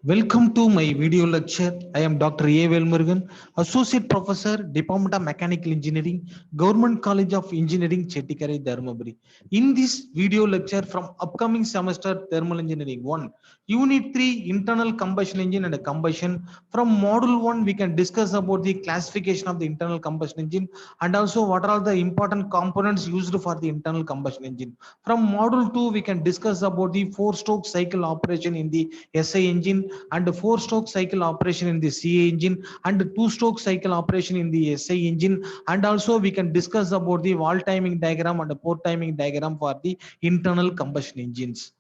Welcome to my video lecture. I am Dr. A. Velmurugan, Associate Professor, Department of Mechanical Engineering, Government College of Engineering, Chettikare, Dharmaburi. In this video lecture from upcoming semester, Thermal Engineering 1, Unit 3, Internal Combustion Engine and Combustion. From Module 1, we can discuss about the classification of the internal combustion engine and also what are the important components used for the internal combustion engine. From Module 2, we can discuss about the 4-stroke cycle operation in the SI engine and 4-stroke cycle operation in the CA engine and 2-stroke cycle operation in the SI engine, and also we can discuss about the wall timing diagram and the port timing diagram for the internal combustion engines.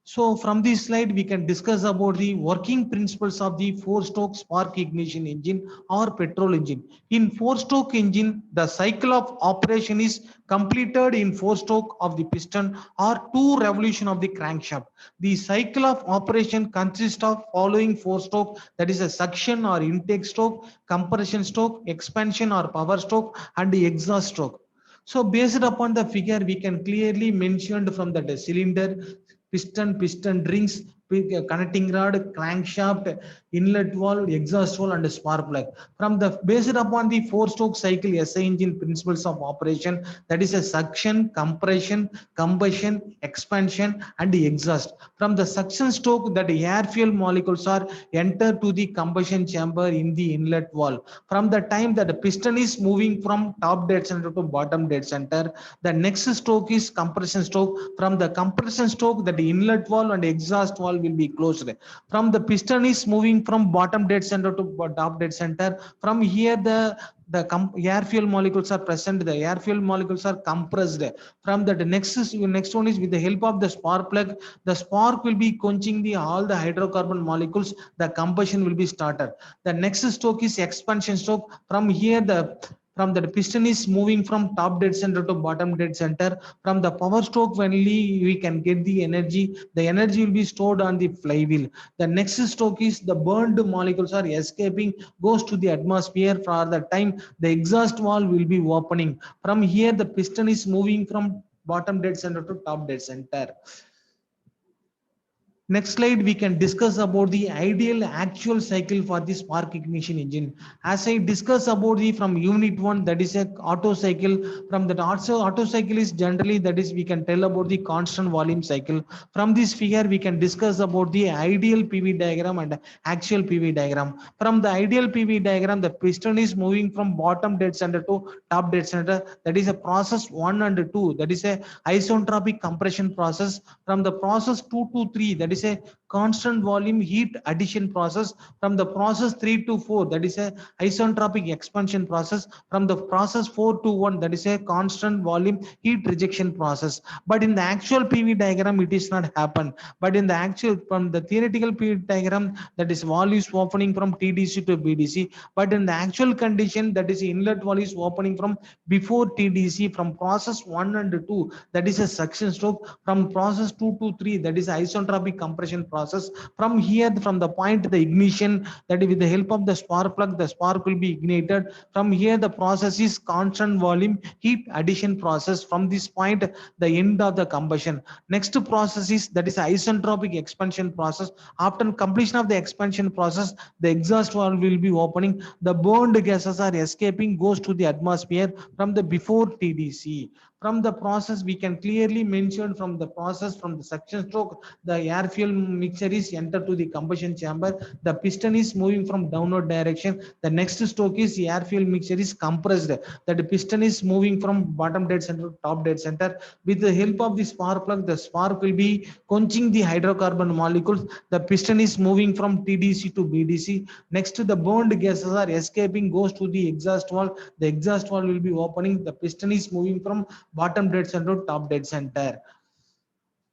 So from this slide, we can discuss about the working principles of the 4-stroke spark ignition engine or petrol engine. In 4-stroke engine, the cycle of operation is completed in 4-stroke of the piston or 2 revolution of the crankshaft. The cycle of operation consists of following 4-stroke, that is a suction or intake stroke, compression stroke, expansion or power stroke, and the exhaust stroke. So based upon the figure, we can clearly mention from the cylinder, piston rings, connecting rod, crankshaft, inlet valve, exhaust valve, and spark plug. From the based upon the 4-stroke cycle SI engine principles of operation, that is a suction, compression, combustion, expansion, and the exhaust. From the suction stroke, that air fuel molecules are enter to the combustion chamber in the inlet valve. From the time that the piston is moving from top dead center to bottom dead center, the next stroke is compression stroke. From the compression stroke, that the inlet valve and exhaust valve will be closed. From the piston is moving from bottom dead center to top dead center. From here, the air fuel molecules are present. The air fuel molecules are compressed. From the next one is with the help of the spark plug. The spark will be quenching all the hydrocarbon molecules. The combustion will be started. The next stroke is expansion stroke. From here, from the piston is moving from top dead center to bottom dead center. From the power stroke, only we can get the energy. The energy will be stored on the flywheel. The next stroke is the burned molecules are escaping, goes to the atmosphere. For the time, the exhaust valve will be opening. From here, the piston is moving from bottom dead center to top dead center. Next slide, we can discuss about the ideal actual cycle for the spark ignition engine. As I discuss about the from unit 1, that is a auto cycle. From that auto cycle is generally, that is we can tell about the constant volume cycle. From this figure, we can discuss about the ideal PV diagram and actual PV diagram. From the ideal PV diagram, the piston is moving from bottom dead center to top dead center. That is a process 1 and 2. That is a isentropic compression process. From the process 2 to 3, that is a constant volume heat addition process. From the process 3 to 4, that is a isentropic expansion process. From the process 4 to 1, that is a constant volume heat rejection process. But in the actual PV diagram, it is not happen. But in the actual, from the theoretical PV diagram, that is valve is opening from TDC to BDC. But in the actual condition, that is inlet valve is opening from before TDC. From process 1 and 2, that is a suction stroke. From process 2 to 3, that is isentropic compression process. From here, from the point the ignition, that with the help of the spark plug, the spark will be ignited. From here, the process is constant volume heat addition process. From this point, the end of the combustion. Next process is, that is isentropic expansion process. After completion of the expansion process, the exhaust valve will be opening. The burned gases are escaping, goes to the atmosphere from the before TDC. From the process, we can clearly mention from the process, from the suction stroke, the air fuel mixture is entered to the combustion chamber. The piston is moving from downward direction. The next stroke is the air fuel mixture is compressed. That the piston is moving from bottom dead center to top dead center. With the help of the spark plug, the spark will be quenching the hydrocarbon molecules. The piston is moving from TDC to BDC. Next, the burned gases are escaping, goes to the exhaust valve. The exhaust valve will be opening. The piston is moving from bottom dead center to top dead center.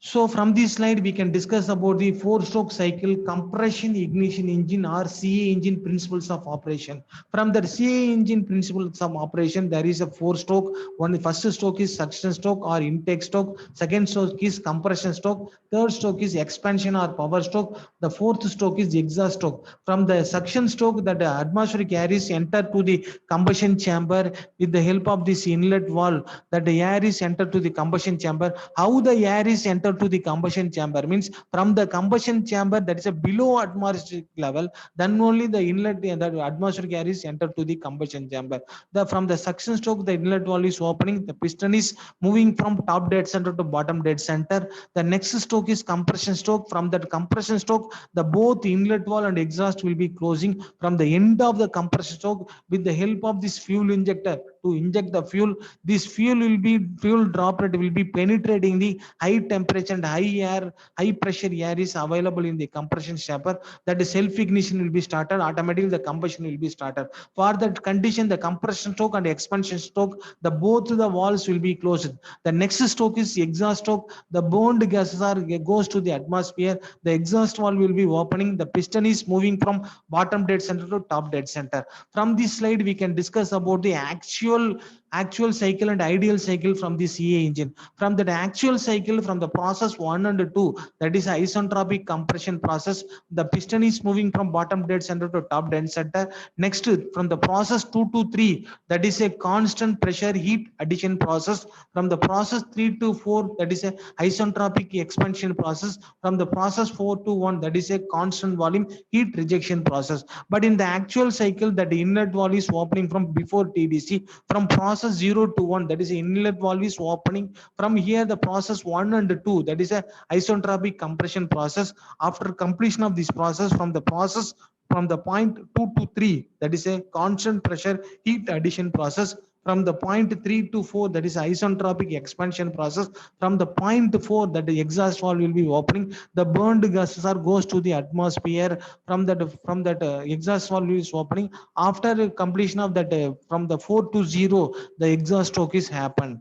So from this slide, we can discuss about the 4-stroke cycle compression ignition engine or CA engine principles of operation. From the CA engine principles of operation, there is a 4-stroke. First stroke is suction stroke or intake stroke. Second stroke is compression stroke. Third stroke is expansion or power stroke. The fourth stroke is exhaust stroke. From the suction stroke, that the atmospheric air is entered to the combustion chamber with the help of this inlet valve. That the air is entered to the combustion chamber. How the air is entered to the combustion chamber, means from the combustion chamber, that is a below atmospheric level, then only the inlet, the atmospheric air is entered to the combustion chamber. From the suction stroke, the inlet valve is opening, the piston is moving from top dead center to bottom dead center. The next stroke is compression stroke. From that compression stroke, the both inlet valve and exhaust will be closing. From the end of the compression stroke, with the help of this fuel injector to inject the fuel, this fuel droplet will be penetrating the high temperature and high pressure air is available in the compression chamber. That is self ignition will be started, automatically the combustion will be started. For that condition, the compression stroke and expansion stroke, the both the valves will be closed. The next stroke is exhaust stroke. The burned gases goes to the atmosphere. The exhaust valve will be opening. The piston is moving from bottom dead center to top dead center. From this slide, we can discuss about the actual cycle and ideal cycle from the CA engine. From the actual cycle, from the process 1 and 2, that is isentropic compression process, the piston is moving from bottom dead center to top dead center. Next, from the process 2 to 3, that is a constant pressure heat addition process. From the process 3 to 4, that is a isentropic expansion process. From the process 4 to 1, that is a constant volume heat rejection process. But in the actual cycle, that inlet valve is opening from before TDC. From process 0 to 1, that is inlet valve is opening. From here, the process 1 and 2, that is a isentropic compression process. After completion of this process, from the point 2 to 3, that is a constant pressure heat addition process. From the point 3 to 4, that is isentropic expansion process. From the point 4, that the exhaust valve will be opening. The burned gases goes to the atmosphere. From that exhaust valve is opening. After completion of that, from the 4 to 0, the exhaust stroke is happened.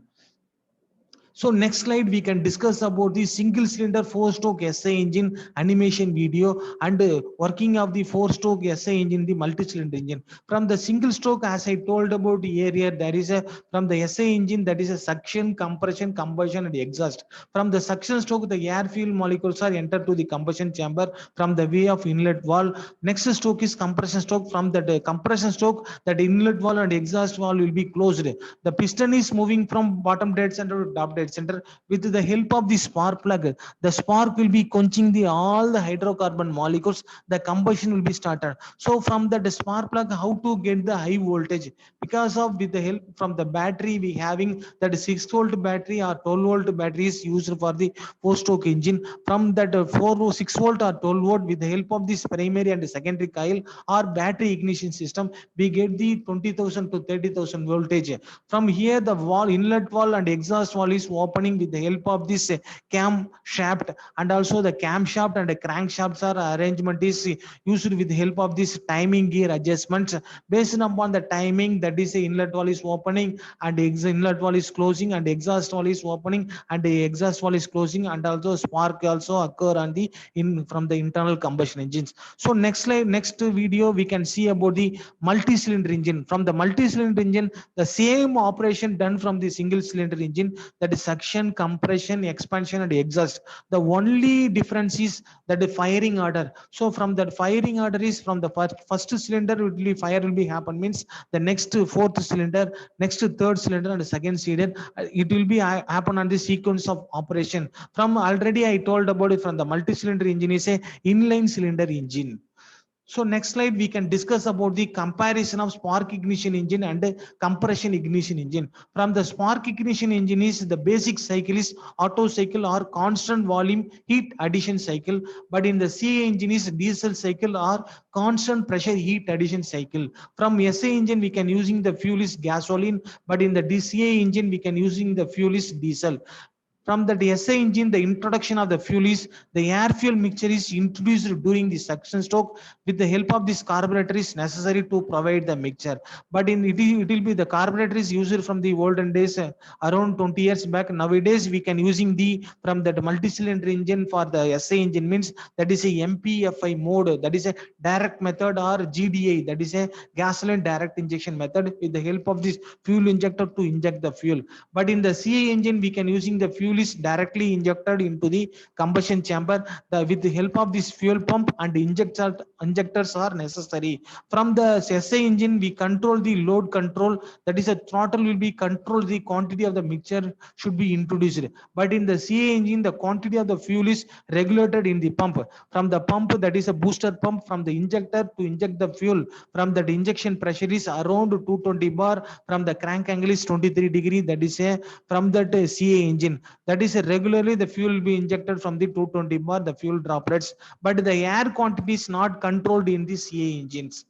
So next slide, we can discuss about the single cylinder 4-stroke SI engine animation video and working of the 4-stroke SI engine, the multi-cylinder engine. From the single stroke, as I told about earlier, there is from the SI engine, that is a suction, compression, combustion and exhaust. From the suction stroke, the air fuel molecules are entered to the combustion chamber from the way of inlet valve. Next stroke is compression stroke. From the compression stroke, that inlet valve and exhaust valve will be closed. The piston is moving from bottom dead center to top dead center. With the help of the spark plug, the spark will be quenching all the hydrocarbon molecules. The combustion will be started. So from the spark plug, how to get the high voltage? Because of with the help from the battery, we having that 6-volt battery or 12-volt battery is used for the 4-stroke engine. From that 6-volt or 12-volt, with the help of this primary and secondary coil or battery ignition system, we get the 20,000 to 30,000 voltage. From here, the inlet valve and exhaust valve is opening with the help of this cam shaft, and also the camshaft and the crankshafts arrangement is used with the help of this timing gear adjustments. Based upon the timing, that is the inlet valve is opening and inlet valve is closing, and exhaust valve is opening and the exhaust valve is closing, and also spark also occur on the from the internal combustion engines. So next video, we can see about the multi-cylinder engine. From the multi-cylinder engine, the same operation done from the single cylinder engine, that is suction, compression, expansion and exhaust. The only difference is that the firing order. So from that firing order is from the first cylinder fire will be happen, means the next fourth cylinder, next third cylinder and second cylinder, it will be happen on the sequence of operation. From already I told about it, from the multi-cylinder engine is a inline cylinder engine. So next slide, we can discuss about the comparison of spark ignition engine and compression ignition engine. From the spark ignition engine is the basic cycle is Otto cycle or constant volume heat addition cycle, but in the CA engine is diesel cycle or constant pressure heat addition cycle. From SA engine, we can using the fuel is gasoline, but in the DCA engine, we can using the fuel is diesel. From the DSA engine, the introduction of the fuel is the air fuel mixture is introduced during the suction stroke. With the help of this carburetor is necessary to provide the mixture. But it will be the carburetor is used from the olden days around 20 years back. Nowadays we can using the from the multi-cylinder engine for the SA engine, means that is a MPFI mode, that is a direct method, or GDI, that is a gasoline direct injection method, with the help of this fuel injector to inject the fuel. But in the CA engine, we can using the fuel fuel is directly injected into the combustion chamber. With the help of this fuel pump and injectors are necessary. From the SA engine, we control the load control. That is, a throttle will be controlled. The quantity of the mixture should be introduced. But in the CA engine, the quantity of the fuel is regulated in the pump. From the pump, that is a booster pump, from the injector to inject the fuel. From that injection pressure is around 220 bar. From the crank angle is 23 degree. That is a from that CA engine. That is regularly the fuel will be injected from the 220 bar, the fuel droplets. But the air quantity is not controlled in the CA engines.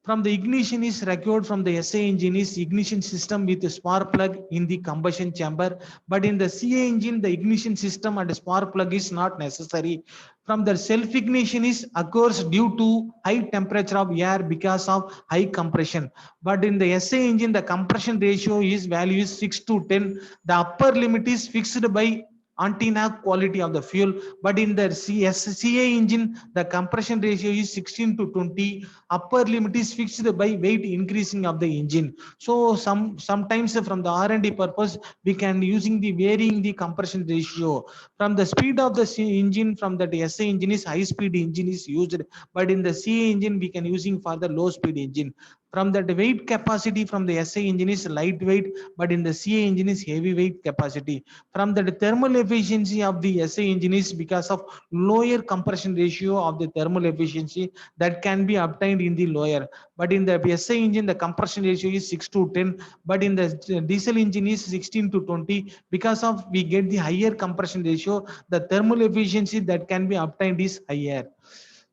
From the ignition is required from the SA engine is ignition system with a spark plug in the combustion chamber. But in the CA engine, the ignition system and spark plug is not necessary. From the self ignition is occurs due to high temperature of air because of high compression. But in the SA engine, the compression ratio is value is 6 to 10. The upper limit is fixed by antenna quality of the fuel. But in the CA engine, the compression ratio is 16 to 20. Upper limit is fixed by weight increasing of the engine. So sometimes from the R&D purpose, we can using the varying the compression ratio. From the speed of the engine, from the SA engine is high speed engine is used, but in the CA engine we can using for the low speed engine. From that weight capacity from the SA engine is lightweight, but in the CA engine is heavyweight capacity. From the thermal efficiency of the SA engine is because of lower compression ratio of the thermal efficiency that can be obtained in the lower. But in the SA engine, the compression ratio is 6 to 10, but in the diesel engine is 16 to 20. Because of we get the higher compression ratio, the thermal efficiency that can be obtained is higher.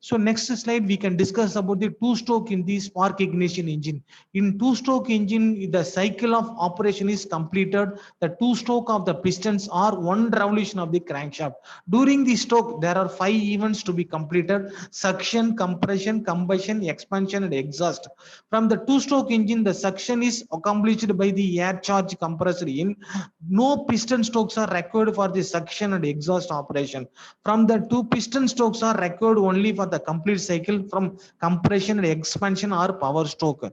So next slide, we can discuss about the two-stroke in the spark ignition engine. In two-stroke engine, the cycle of operation is completed. The two-stroke of the pistons are one revolution of the crankshaft. During the stroke, there are 5 events to be completed: suction, compression, combustion, expansion, and exhaust. From the two-stroke engine, the suction is accomplished by the air charge compressed in. No piston strokes are required for the suction and exhaust operation. From the two piston strokes are required only for the complete cycle from compression and expansion or power stroke.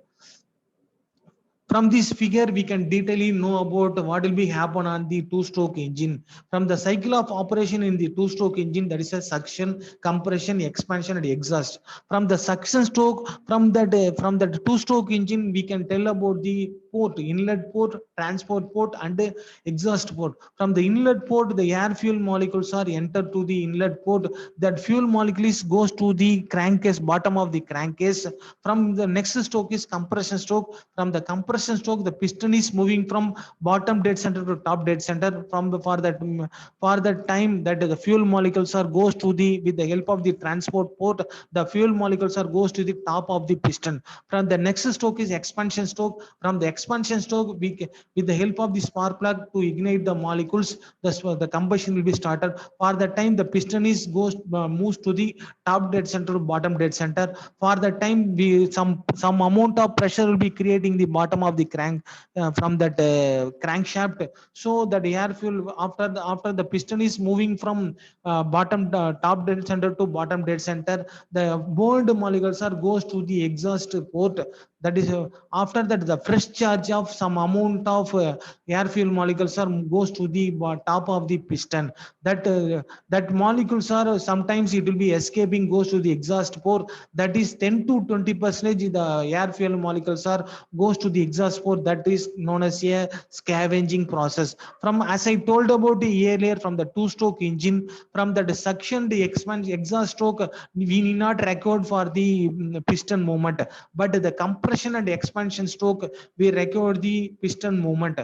From this figure, we can detailing know about what will be happen on the two-stroke engine. From the cycle of operation in the two-stroke engine, that is a suction, compression, expansion, and exhaust. From the suction stroke, from that two-stroke engine, we can tell about the port, inlet port, transport port, and exhaust port. From the inlet port, the air fuel molecules are entered to the inlet port. That fuel molecules goes to the crankcase, bottom of the crankcase. From the next stroke is compression stroke. From the compression stroke, the piston is moving from bottom dead center to top dead center. For that time that the fuel molecules are goes to the, with the help of the transport port, the fuel molecules are goes to the top of the piston. From the next stroke is expansion stroke. From the expansion stroke, with the help of the spark plug to ignite the molecules, the combustion will be started. For the time the piston is moves to the top dead center to bottom dead center. For the time some amount of pressure will be creating the bottom of the crank from that crankshaft, so that air fuel after the piston is moving from bottom top dead center to bottom dead center, the burned molecules are goes to the exhaust port. That is after that the fresh charge of some amount of air fuel molecules are goes to the top of the piston. That molecules are sometimes it will be escaping, goes to the exhaust port. That is 10 to 20% the air fuel molecules are goes to the exhaust port. That is known as a scavenging process. From, as I told about the earlier, from the two-stroke engine, from the suction, the exhaust stroke, we need not record for the piston movement, but the compression and expansion stroke we record the piston movement.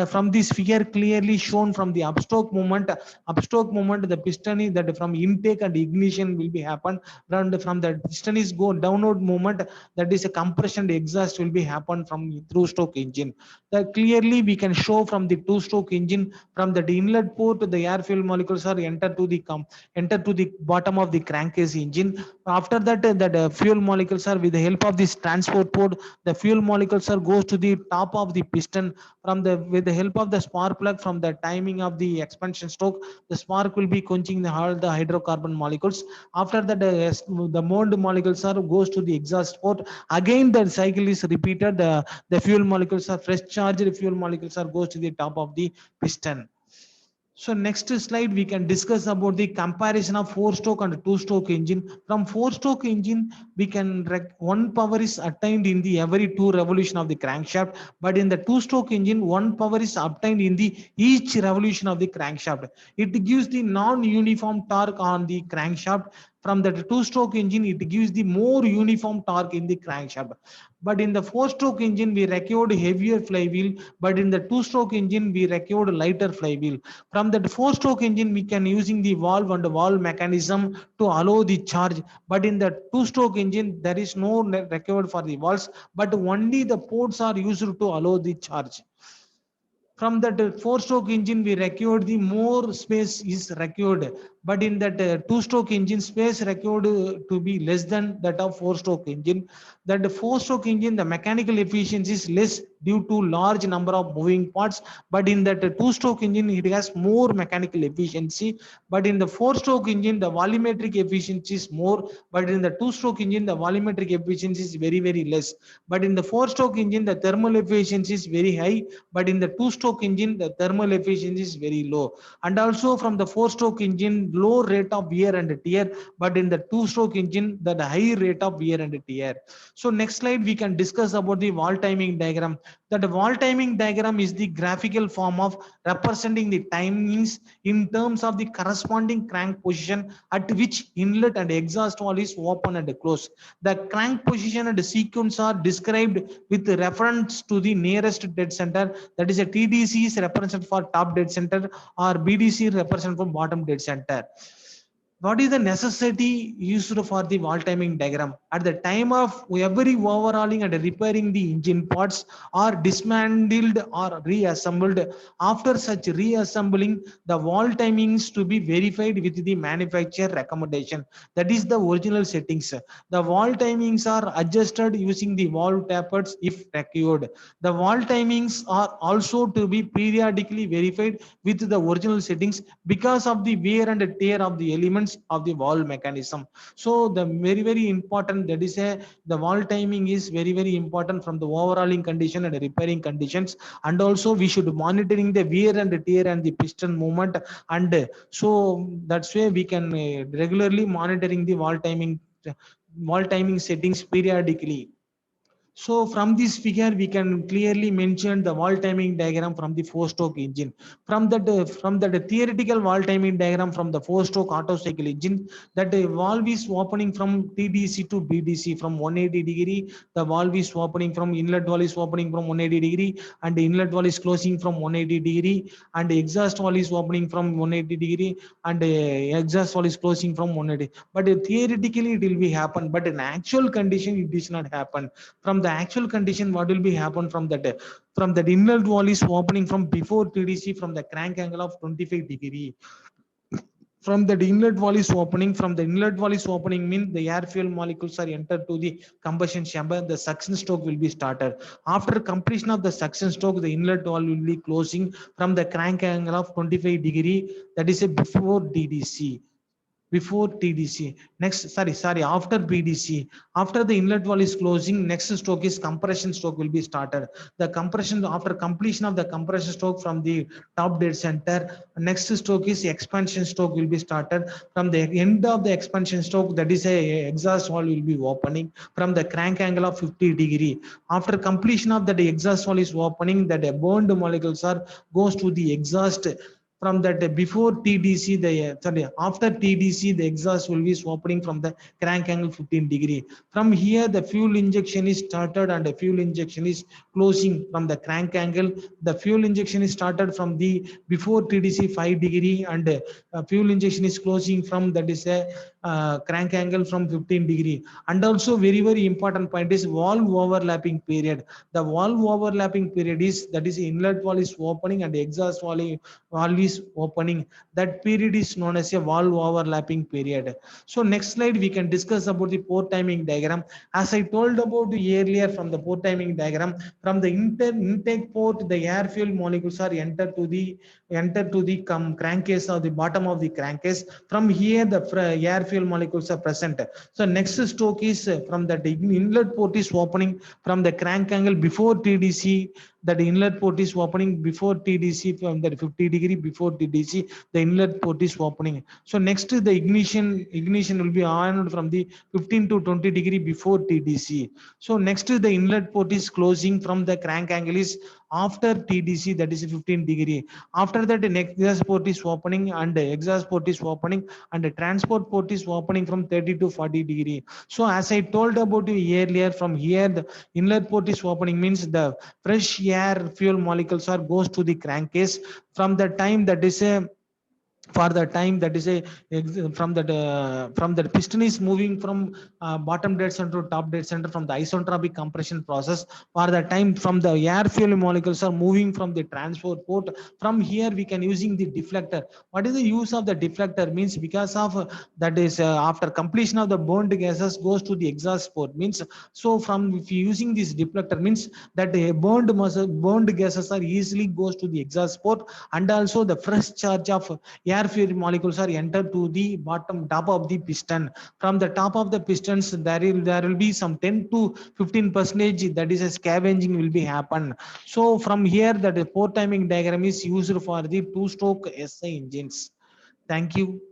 From this figure clearly shown, from the upstroke movement, the piston is that from intake and ignition will be happen. From the piston is go downward movement, that is a compression, the exhaust will be happen from through stroke engine. That clearly we can show from the two-stroke engine, from the inlet port, the air fuel molecules are enter to the bottom of the crankcase engine. After that, fuel molecules are, with the help of this transport port, the fuel molecules are goes to the top of the piston. With the help of the spark plug, from the timing of the expansion stroke, the spark will be quenching all the hydrocarbon molecules. After that, the burned molecules are goes to the exhaust port. Again the cycle is repeated. The fuel molecules are fresh charged, fuel molecules are goes to the top of the piston. So next slide, we can discuss about the comparison of 4-stroke and 2-stroke engine. From 4-stroke engine, we can one power is attained in the every 2 revolution of the crankshaft, but in the 2-stroke engine, one power is obtained in the each revolution of the crankshaft. It gives the non-uniform torque on the crankshaft. From the 2-stroke engine, it gives the more uniform torque in the crankshaft. But in the 4-stroke engine, we required heavier flywheel, but in the 2-stroke engine, we required lighter flywheel. From that 4-stroke engine, we can using the valve and valve mechanism to allow the charge. But in the 2-stroke engine, there is no required for the valves, but only the ports are used to allow the charge. From that 4-stroke engine, we required the more space is required, but in that 2-stroke engine, space required to be less than that of 4-stroke engine. That 4-stroke engine, the mechanical efficiency is less due to large number of moving parts, but in that 2-stroke engine, it has more mechanical efficiency. But in the 4-stroke engine, the volumetric efficiency is more, but in the 2-stroke engine, the volumetric efficiency is very less. But in the 4-stroke engine, the thermal efficiency is very high, but in the 2-stroke engine, the thermal efficiency is very low. And also from the 4-stroke engine, low rate of wear and tear, but in the 2-stroke engine, the high rate of wear and tear. So next slide, we can discuss about the wall timing diagram. That wall timing diagram is the graphical form of representing the timings in terms of the corresponding crank position at which inlet and exhaust valve is open and closed. The crank position and sequence are described with reference to the nearest dead center. That is a TDC is represented for top dead center, or BDC represented for bottom dead center. What is the necessity used for the wall timing diagram? At the time of every overhauling and repairing, the engine parts are dismantled or reassembled. After such reassembling, the wall timings to be verified with the manufacturer recommendation. That is the original settings. The wall timings are adjusted using the valve tapers if required. The wall timings are also to be periodically verified with the original settings because of the wear and tear of the elements of the valve mechanism. So the very important, that is the valve timing is very important from the overhauling condition and repairing conditions. And also we should monitoring the wear and tear and the piston movement, and so that's why we can regularly monitoring the valve timing settings periodically. So from this figure, we can clearly mention the valve timing diagram from the 4-stroke engine. From that theoretical valve timing diagram from the 4-stroke Otto cycle engine, that valve is opening from TDC to BDC from 180 degree. The valve is opening from inlet valve is opening from 180 degree, and the inlet valve is closing from 180 degree, and the exhaust valve is opening from 180 degree, and exhaust valve is closing from 180. But theoretically it will be happen, but in actual condition it does not happen. From the actual condition, what will be happen from that inlet valve is opening from before TDC from the crank angle of 25 degree. From the inlet valve is opening, from the inlet valve is opening means the air fuel molecules are entered to the combustion chamber. The suction stroke will be started. After completion of the suction stroke, the inlet valve will be closing from the crank angle of 25 degree. That is a before TDC. Before TDC. After BDC. After the inlet valve is closing, next stroke is compression stroke will be started. The compression, after completion of the compression stroke from the top dead center, next stroke is expansion stroke will be started. From the end of the expansion stroke, that is a exhaust valve will be opening from the crank angle of 50 degree. After completion of that exhaust valve is opening, that burned molecules are goes to the exhaust. From that before TDC, after TDC, the exhaust will be opening from the crank angle 15 degree. From here, the fuel injection is started and the fuel injection is closing from the crank angle. The fuel injection is started from the before TDC 5 degree, and fuel injection is closing from that is a crank angle from 15 degree. And also very important point is valve overlapping period. The valve overlapping period is, that is inlet valve is opening and exhaust valve is opening. That period is known as a valve overlapping period. So next slide, we can discuss about the port timing diagram. As I told about earlier, from the port timing diagram, from the intake port, the air fuel molecules are entered to the crankcase or the bottom of the crankcase. From here, the air fuel molecules are present. So next stroke is from the inlet port is opening from the crank angle before TDC. that inlet port is opening before TDC, from that 50° before TDC, the inlet port is opening. So next the ignition will be on from the 15 to 20° before TDC. So next the inlet port is closing from the crank angle is after TDC, that is 15°. After that the next exhaust port is opening and the exhaust port is opening and the transport port is opening from 30 to 40°. So as I told about you earlier, from here the inlet port is opening means the fresh air fuel molecules are goes to the crankcase. From the time that is a for the time that is a from the piston is moving from bottom dead center to top dead center from the isentropic compression process. For the time from the air fuel molecules are moving from the transport port, from here we can using the deflector. What is the use of the deflector means, because of that is after completion of the burned gases goes to the exhaust port means. So from if you using this deflector means that burned gases are easily goes to the exhaust port, and also the fresh charge of air fuel molecules are entered to the bottom top of the piston. From the top of the pistons there will be some 10 to 15 percentage, that is a scavenging will be happen. So from here that port timing diagram is used for the two stroke SI engines. Thank you.